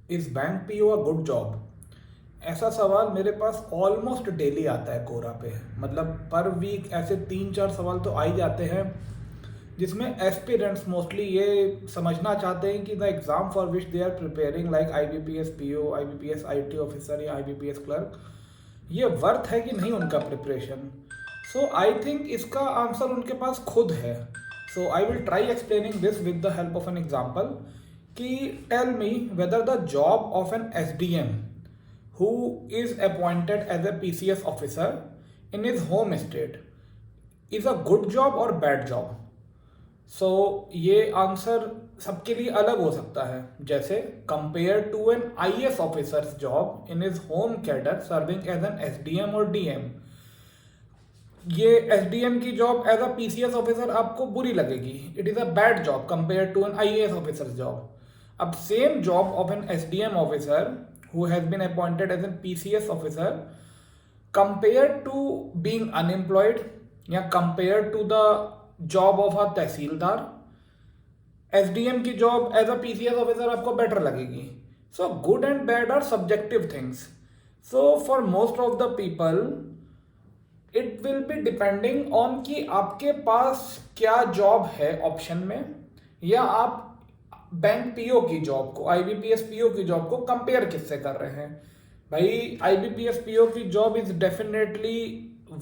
Is bank PO a good job? ऐसा सवाल मेरे पास ऑलमोस्ट डेली आता है कोरा पे। मतलब पर वीक ऐसे 3-4 सवाल तो आ ही जाते हैं जिसमें एस्पिरेंट्स मोस्टली ये समझना चाहते हैं कि the exam for which they are preparing like IBPS PO, IBPS IT officer या IBPS क्लर्क, ये वर्थ है कि नहीं उनका प्रिपरेशन। सो आई थिंक इसका आंसर उनके पास खुद है। So I will try explaining this with the help of an example कि tell me whether the job of an SDM who is appointed as a PCS officer in his home state is a good job or bad job? So ये answer सबके लिए अलग हो सकता है। जैसे compare to an IAS officers job in his home cadre serving as an SDM और DM, ये SDM की job as a PCS officer आपको बुरी लगेगी। It is a bad job compare to an IAS officer job. अब same job of an SDM officer who has been appointed as an PCS officer compare to being unemployed या compare to the job of a tehsildar, SDM की job as a PCS officer आपको better लगेगी। So good and bad are subjective things. So for most of the people it will be depending on कि आपके पास क्या job है option में, या आप बैंक पीओ की जॉब को, IBPS पीओ की जॉब को कंपेयर किससे कर रहे हैं। भाई IBPS पीओ की जॉब इज डेफिनेटली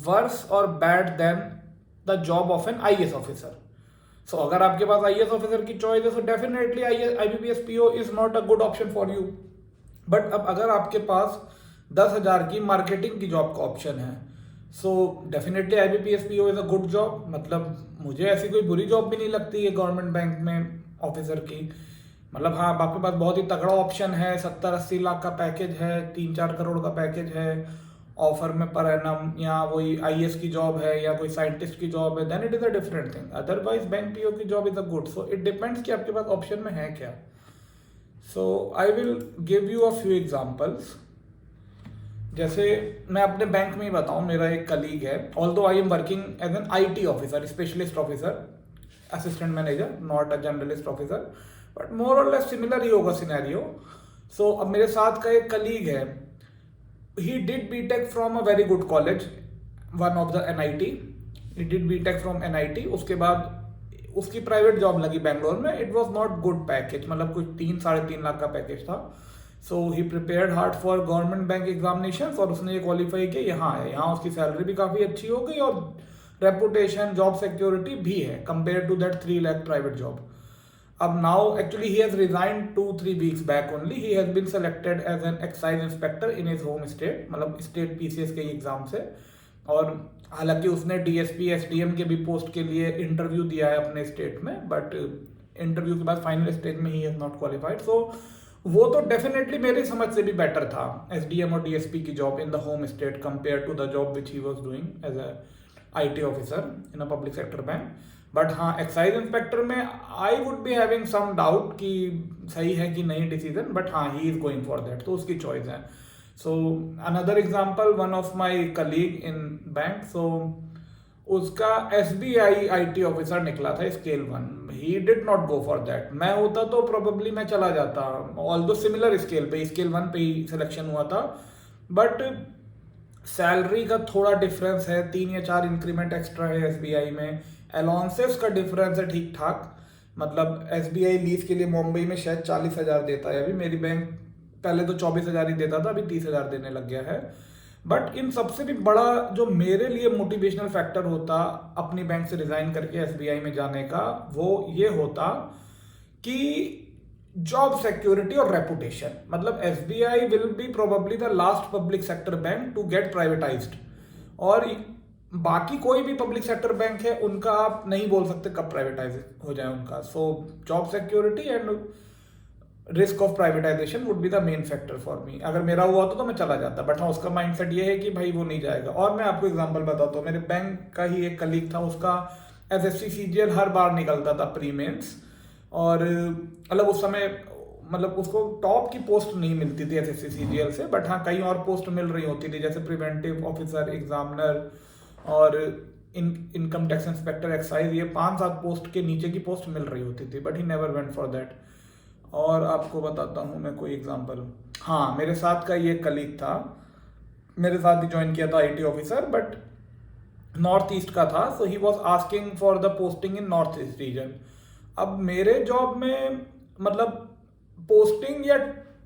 वर्स और bad then the job of an IAS officer. So अगर आपके पास IAS ऑफिसर की चॉइस है तो definitely IBPS PO is not a good option for you. But अब अगर आपके पास 10,000 की मार्केटिंग की जॉब का ऑप्शन है, so definitely IBPS PO is a good job. मतलब मुझे ऐसी कोई बुरी जॉब भी नहीं लगती है गवर्नमेंट बैंक में ऑफिसर की। मतलब हाँ, आपके पास बहुत ही तगड़ा ऑप्शन है, 70-80 लाख का पैकेज है, 3-4 करोड़ का पैकेज है ऑफर में पर एनम, या वही IAS की जॉब है या कोई साइंटिस्ट की जॉब है, then it is a different thing. Otherwise bank PO की job is a good. So it depends कि आपके पास ऑप्शन में है क्या। So I will give you a few examples. जैसे मैं अपने बैंक में ही बताऊं, मेरा एक कलीग है, although I am working as an IT officer, specialist officer, assistant manager, not a generalist officer, but more or less similar ही होगा scenario. सो अब मेरे साथ का एक कलीग है, he did BTech from a very good college, one of the NIT। He did BTech from NIT। उसके बाद उसकी प्राइवेट जॉब लगी बैंगलोर में। It was not good package, मतलब कुछ 3-3.5 लाख का पैकेज था। So he prepared hard for government bank examination और उसने ये क्वालिफाई किया, यहाँ है, यहाँ उसकी सैलरी भी काफ़ी अच्छी हो गई और रेपुटेशन, जॉब सिक्योरिटी भी है compare to that 3 lakh private job. अब now actually he has resign 2-3 weeks back only. He has been selected as an excise inspector in his home state, मतलब स्टेट PCS के एग्जाम से। और हालांकि उसने DSP SDM के भी पोस्ट के लिए इंटरव्यू दिया है अपने स्टेट में, बट इंटरव्यू के बाद फाइनल स्टेज में ही हैज नॉट क्वालिफाइड। सो वो तो डेफिनेटली मेरी समझ से भी बेटर था SDM और DSP की job in the home state compare to the job which he was doing as a IT officer in a public sector bank. But हाँ, एक्साइज इंस्पेक्टर में I would be having some doubt कि सही है कि नहीं decision, but हाँ, he is going for that, तो उसकी चॉइस है। So another example, one of my colleague in bank, so उसका SBI IT ऑफिसर निकला था scale 1। He did not go for that. मैं होता तो प्रोबेबली मैं चला जाता, ऑल दो सिमिलर स्केल पे, स्केल 1 पे ही सिलेक्शन हुआ था। बट सैलरी का थोड़ा डिफरेंस है, 3 या 4 इंक्रीमेंट एक्स्ट्रा है SBI में। अलाउंसेस का डिफरेंस है ठीक ठाक। मतलब SBI लीज के लिए मुंबई में शायद 40,000 देता है अभी, मेरी बैंक पहले तो 24,000 ही देता था, अभी 30,000 देने लग गया है। बट इन सबसे भी बड़ा जो मेरे लिए मोटिवेशनल फैक्टर होता अपनी बैंक से रिजाइन करके SBI में जाने का, वो ये होता कि जॉब सिक्योरिटी और रेपुटेशन। मतलब SBI will be probably the last public sector bank to get privatized, और बाकी कोई भी पब्लिक सेक्टर बैंक है उनका आप नहीं बोल सकते कब प्राइवेटाइज हो जाए उनका। So job security and risk of privatisation would be the main factor for me. अगर मेरा हुआ तो मैं चला जाता, बट हाँ, उसका माइंडसेट ये है कि भाई वो नहीं जाएगा। और मैं आपको एग्जांपल बताता हूँ, मेरे बैंक का ही एक कलीग था, उसका SSC CGL हर बार निकलता था प्री मेंस, और मतलब उस समय मतलब उसको टॉप की पोस्ट नहीं मिलती थी SSC CGL से, बट हाँ कई और पोस्ट मिल रही होती थी, जैसे प्रिवेंटिव ऑफिसर, एग्जामिनर और इनकम टैक्स इंस्पेक्टर, एक्साइज, ये 5-7 पोस्ट के नीचे की पोस्ट मिल रही होती थी, but he never went for that. और आपको बताता हूँ मैं कोई एग्जांपल। हाँ, मेरे साथ का ये कलीग था, मेरे साथ ही ज्वाइन किया था IT officer, but north east का था, so he was asking for the posting in north east region. अब मेरे जॉब में मतलब पोस्टिंग या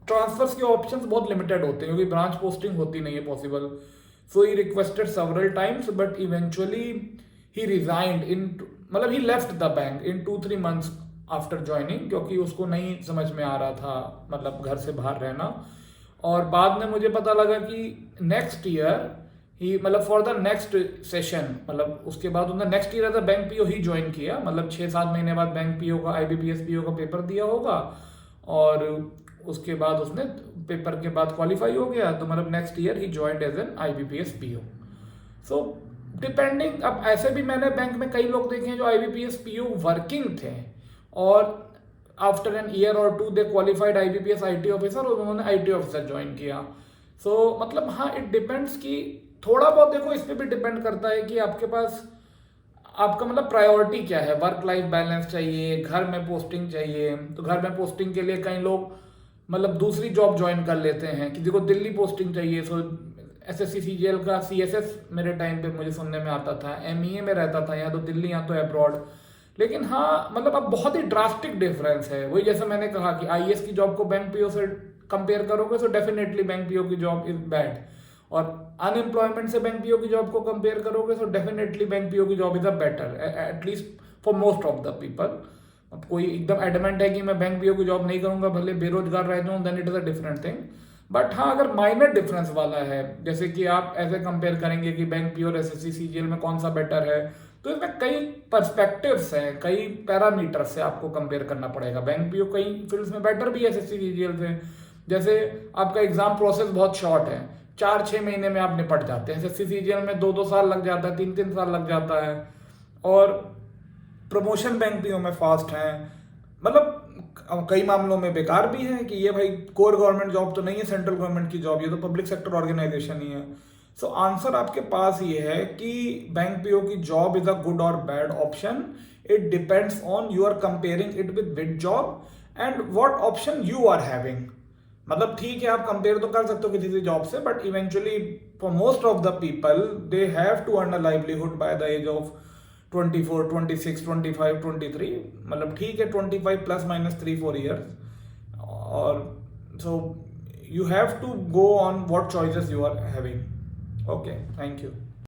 ट्रांसफर्स के ऑप्शंस बहुत लिमिटेड होते हैं, क्योंकि ब्रांच पोस्टिंग होती नहीं है possible. So he requested several times, but eventually he resigned in, मतलब he left the bank in 2-3 months after joining, क्योंकि उसको नहीं समझ में आ रहा था मतलब घर से बाहर रहना। और बाद में मुझे पता लगा कि नेक्स्ट ईयर ही, मतलब फॉर द नेक्स्ट सेशन, मतलब उसके बाद उन्होंने next year as a bank PO ही ज्वाइन किया, मतलब 6-7 महीने बाद बैंक पीओ का, आईबीपीएस पीओ का पेपर दिया होगा, और उसके बाद उसने पेपर के बाद क्वालिफाई हो गया, तो मतलब नेक्स्ट ईयर ही joined as an IBPS PO. So depending, अब ऐसे भी मैंने बैंक में कई लोग देखे हैं जो आईबीपीएस पीओ वर्किंग थे, और आफ्टर एन ईयर और 2 दे क्वालिफाइड आईबीपीएस आईटी ऑफिसर, और उन्होंने आईटी ऑफिसर ज्वाइन किया। सो मतलब हाँ, इट डिपेंड्स कि थोड़ा बहुत देखो, इस पर भी डिपेंड करता है कि आपके पास आपका मतलब प्रायोरिटी क्या है। वर्क लाइफ बैलेंस चाहिए, घर में पोस्टिंग चाहिए, तो घर में पोस्टिंग के लिए कई लोग मतलब दूसरी जॉब ज्वाइन कर लेते हैं। किसी को दिल्ली पोस्टिंग चाहिए, सो एसएससी सीजीएल का सीएसएस मेरे टाइम पे मुझे सुनने में आता था, एमईए में रहता था, या तो दिल्ली या तो अब्रॉड। लेकिन हाँ, मतलब अब बहुत ही ड्रास्टिक डिफरेंस है। वही जैसे मैंने कहा कि आईएएस की जॉब को बैंक पीओ से कंपेयर करोगे, सो डेफिनेटली बैंक पीओ की जॉब इज बैड, और अनएम्प्लॉयमेंट से बैंक पीओ की जॉब को कंपेयर करोगे, सो डेफिनेटली बैंक पीओ की job is a better, at least for most of the people. अब कोई एकदम एडमेंट है कि मैं बैंक पीओ की जॉब नहीं करूंगा, भले बेरोजगार रह जाऊं, then it is a different thing. But हाँ, अगर माइनर डिफरेंस वाला है, जैसे कि आप ऐसे कंपेयर करेंगे कि बैंक पीओ और एसएससी सीजीएल में कौन सा बेटर है, तो इसमें कई पर्सपेक्टिव्स हैं, कई पैरामीटर्स से आपको कंपेयर करना पड़ेगा। बैंक पीओ कई फील्ड्स में बेटर भी है एसएससी सीजीएल से। जैसे आपका एग्जाम प्रोसेस बहुत शॉर्ट है, 4-6 महीने में आप निपट जाते हैं। एसएससी सीजीएल में 2-2 साल लग जाता है, 3-3 साल लग जाता है। और प्रमोशन बैंक पीओ में फास्ट है, मतलब कई मामलों में बेकार भी है कि ये भाई कोर गवर्नमेंट जॉब तो नहीं है, सेंट्रल गवर्नमेंट की जॉब, ये तो पब्लिक सेक्टर ऑर्गेनाइजेशन ही है। सो आंसर आपके पास ये है कि बैंक पीओ की job is a good or bad option. It depends on you are comparing it with job and what option you are having. मतलब ठीक है, आप कंपेयर तो कर सकते हो किसी जॉब से, but eventually for most of the people they have to earn a livelihood by the age of 24, 26, 25, 23, मतलब ठीक है 25 प्लस माइनस 3-4 ईयर्स। और so you have to go on what choices you are having. Okay, thank you.